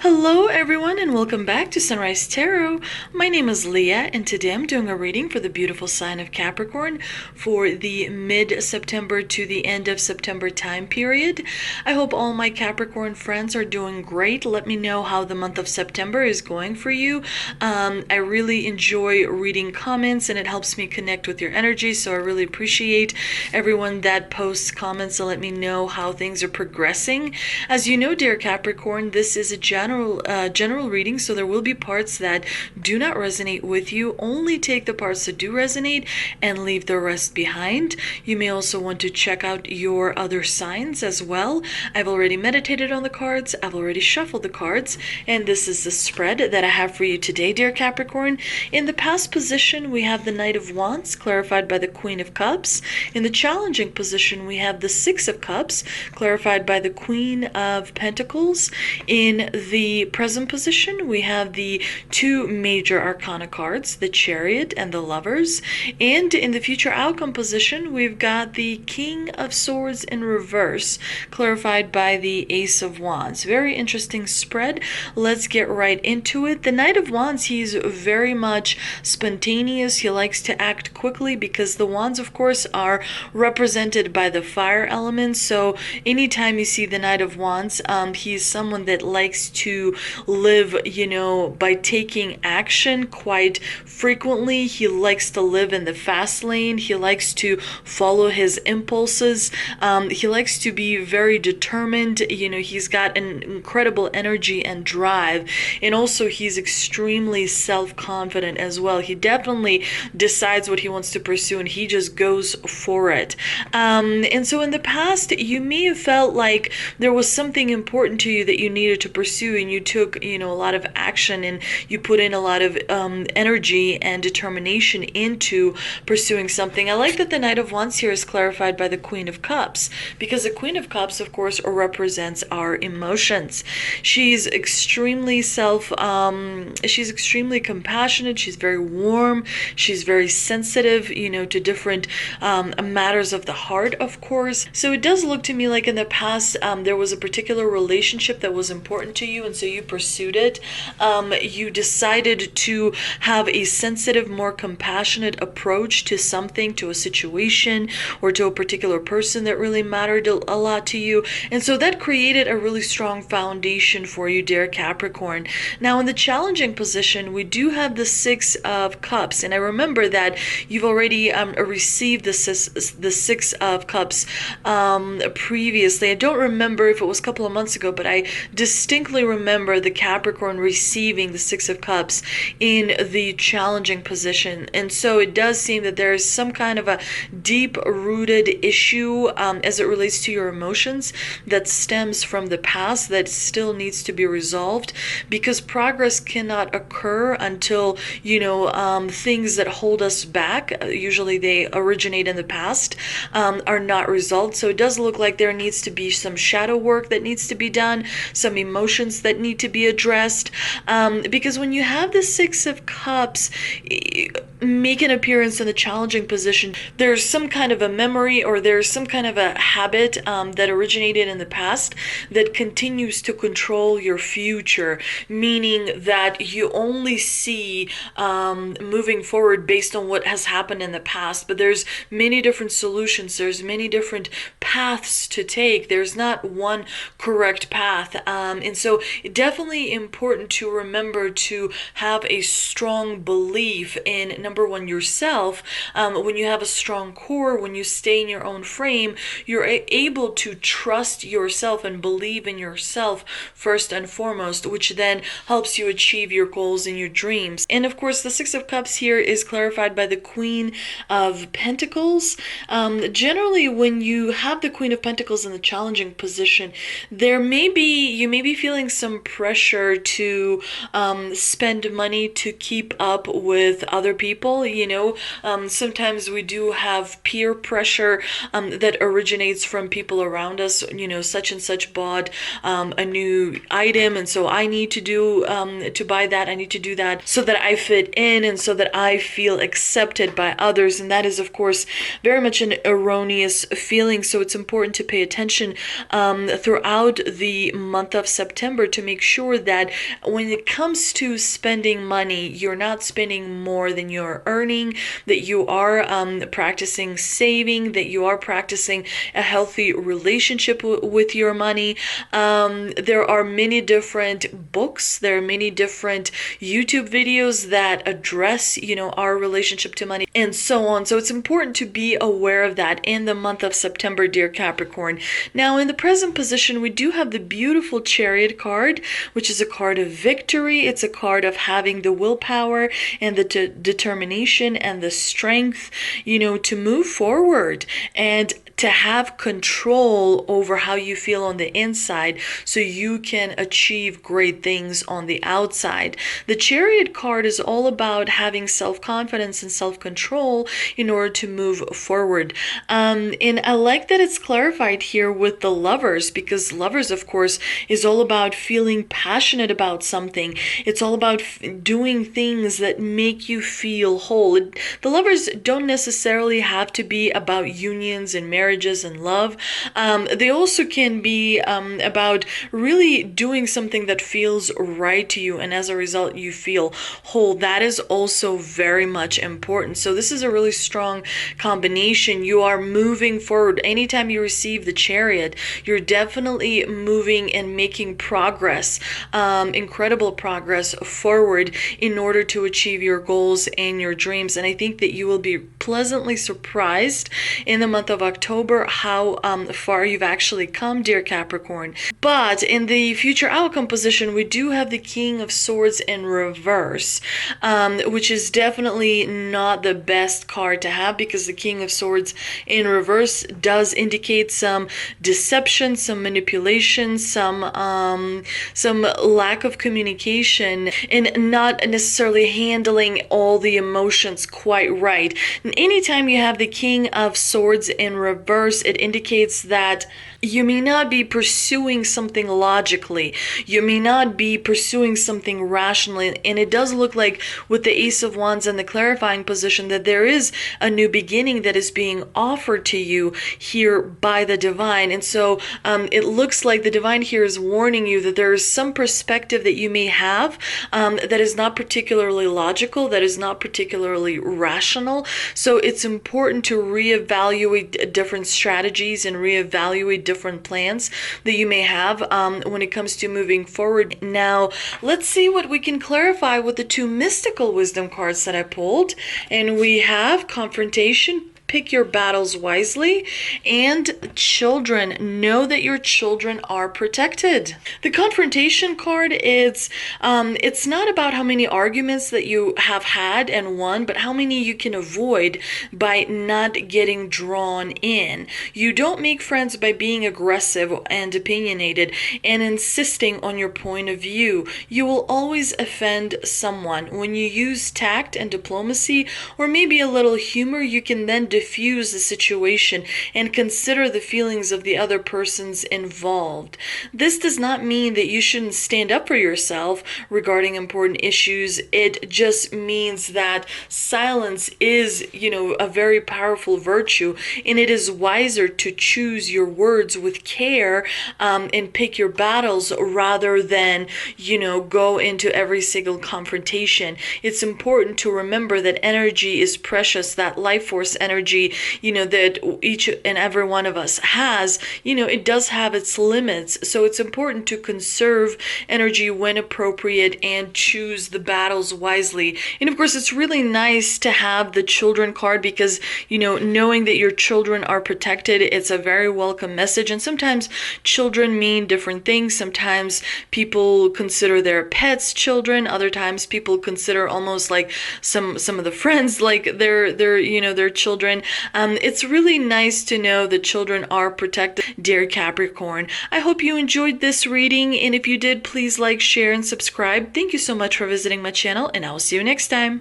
Hello everyone and welcome back to Sunrise Tarot. My name is Leah and today I'm doing a reading for the beautiful sign of Capricorn for the mid-September to the end of September time period. I hope all my Capricorn friends are doing great. Let me know how the month of September is going for you. I really enjoy reading comments and it helps me connect with your energy, so I really appreciate everyone that posts comments to let me know how things are progressing. As you know, dear Capricorn, this is a general reading, so there will be parts that do not resonate with you. Only take the parts that do resonate and leave the rest behind. You may also want to check out your other signs as well. I've already meditated on the cards, I've already shuffled the cards, and this is the spread that I have for you today, dear Capricorn. In the past position, we have the Knight of Wands, clarified by the Queen of Cups. In the challenging position, we have the Six of Cups, clarified by the Queen of Pentacles. In the present position, we have the two major arcana cards, the Chariot and the Lovers. And in the future outcome position, we've got the King of Swords in reverse, clarified by the Ace of Wands. Very interesting spread. Let's get right into it. The Knight of Wands, he's very much spontaneous. He likes to act quickly because the Wands, of course, are represented by the fire element. So anytime you see the Knight of Wands, he's someone that likes to live, by taking action quite frequently. He likes to live in the fast lane. He likes to follow his impulses. He likes to be very determined. He's got an incredible energy and drive. And also he's extremely self-confident as well. He definitely decides what he wants to pursue and he just goes for it. And so in the past, you may have felt like there was something important to you that you needed to pursue, and you took a lot of action and you put in a lot of energy and determination into pursuing something. I like that the Knight of Wands here is clarified by the Queen of Cups, because the Queen of Cups, of course, represents our emotions. She's extremely she's extremely compassionate. She's very warm. She's very sensitive, to different matters of the heart, of course. So it does look to me like in the past there was a particular relationship that was important to you, and so you pursued it. You decided to have a sensitive, more compassionate approach to something, to a situation, or to a particular person that really mattered a lot to you. And so that created a really strong foundation for you, dear Capricorn. Now, in the challenging position, we do have the Six of Cups. And I remember that you've already received the Six of Cups previously. I don't remember if it was a couple of months ago, but I distinctly remember the Capricorn receiving the Six of Cups in the challenging position. And so it does seem that there is some kind of a deep-rooted issue as it relates to your emotions that stems from the past that still needs to be resolved, because progress cannot occur until, things that hold us back, usually they originate in the past, are not resolved. So it does look like there needs to be some shadow work that needs to be done, some emotions that need to be addressed, because when you have the Six of Cups make an appearance in the challenging position, there's some kind of a memory or there's some kind of a habit that originated in the past that continues to control your future, meaning that you only see moving forward based on what has happened in the past. But there's many different solutions, there's many different paths to take. There's not one correct path, and so definitely important to remember to have a strong belief in, number one, yourself. When you have a strong core, when you stay in your own frame, you're able to trust yourself and believe in yourself first and foremost, which then helps you achieve your goals and your dreams. And of course, the Six of Cups here is clarified by the Queen of Pentacles. Generally, when you have the Queen of Pentacles in the challenging position, you may be feeling some pressure to spend money to keep up with other people people. Sometimes we do have peer pressure that originates from people around us. Such and such bought a new item, and so I need to buy that. I need to do that so that I fit in and so that I feel accepted by others. And that is, of course, very much an erroneous feeling. So it's important to pay attention throughout the month of September to make sure that when it comes to spending money, you're not spending more than you're earning, that you are practicing saving, that you are practicing a healthy relationship with your money. There are many different books, there are many different YouTube videos that address, our relationship to money and so on. So it's important to be aware of that in the month of September, dear Capricorn. Now, in the present position, we do have the beautiful Chariot card, which is a card of victory. It's a card of having the willpower and the determination and the strength, to move forward and to have control over how you feel on the inside so you can achieve great things on the outside. The Chariot card is all about having self-confidence and self-control in order to move forward. And I like that it's clarified here with the Lovers, because Lovers, of course, is all about feeling passionate about something. It's all about doing things that make you feel whole. The Lovers don't necessarily have to be about unions and marriages and love. They also can be about really doing something that feels right to you, and as a result you feel whole. That is also very much important. So this is a really strong combination. You are moving forward. Anytime you receive the Chariot, you're definitely moving and making progress, incredible progress forward in order to achieve your goals and your dreams. And I think that you will be pleasantly surprised in the month of October how far you've actually come, dear Capricorn. But in the future outcome position, we do have the King of Swords in reverse, which is definitely not the best card to have, because the King of Swords in reverse does indicate some deception, some manipulation, some lack of communication, and not necessarily handling all the emotions quite right. And anytime you have the King of Swords in reverse, it indicates that you may not be pursuing something logically. You may not be pursuing something rationally. And it does look like with the Ace of Wands and the clarifying position that there is a new beginning that is being offered to you here by the Divine. And so it looks like the Divine here is warning you that there is some perspective that you may have that is not particularly logical, that is not particularly rational. So it's important to reevaluate different strategies and reevaluate different plans that you may have when it comes to moving forward. Now, let's see what we can clarify with the two mystical wisdom cards that I pulled. And we have Confrontation, pick your battles wisely, and children, know that your children are protected. The Confrontation card is it's not about how many arguments that you have had and won, but how many you can avoid by not getting drawn in. You don't make friends by being aggressive and opinionated and insisting on your point of view. You will always offend someone. When you use tact and diplomacy, or maybe a little humor, you can then diffuse the situation and consider the feelings of the other persons involved. This does not mean that you shouldn't stand up for yourself regarding important issues. It just means that silence is, a very powerful virtue, and it is wiser to choose your words with care and pick your battles rather than, go into every single confrontation. It's important to remember that energy is precious, that life force energy, that each and every one of us has, it does have its limits. So it's important to conserve energy when appropriate and choose the battles wisely. And of course, it's really nice to have the Children card because, knowing that your children are protected, it's a very welcome message. And sometimes children mean different things. Sometimes people consider their pets children. Other times people consider almost like some of the friends like their children. It's really nice to know that children are protected, dear Capricorn. I hope you enjoyed this reading, and if you did, please like, share, and subscribe. Thank you so much for visiting my channel, and I will see you next time.